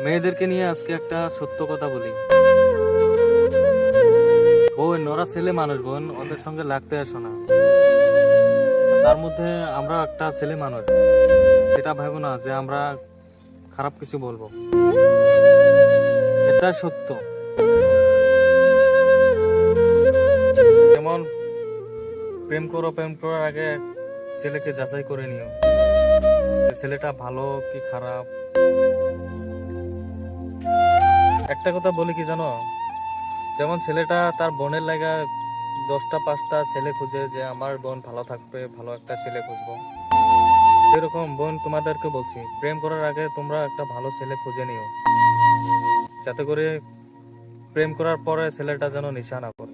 মেয়েদেরকে নিয়ে আজকে একটা সত্য কথা বলি। বোন, ওরা ছেলে মানুষ বোন, ওদের সঙ্গে লাগতে আসো না। তার মধ্যে আমরা একটা ছেলে মানুষ, সেটা ভাবো না যে আমরা খারাপ কিছু বলবো। এটা সত্য। যেমন প্রেম করো, প্রেম করার আগে ছেলেকে যাচাই করে নিও যে ছেলেটা ভালো কি খারাপ। একটা কথা বলি কি জানো, যেমন ছেলেটা তার বোনের লাগা 10টা 5টা ছেলে খুঁজে যে আমার বোন ভালো থাকবে, ভালো একটা ছেলে খুঁজবো, সেরকম বোন তোমাদেরকে বলছি, প্রেম করার আগে তোমরা একটা ভালো ছেলে খুঁজে নিও, যাতে করে প্রেম করার পরে ছেলেটা যেন নিশা না করে।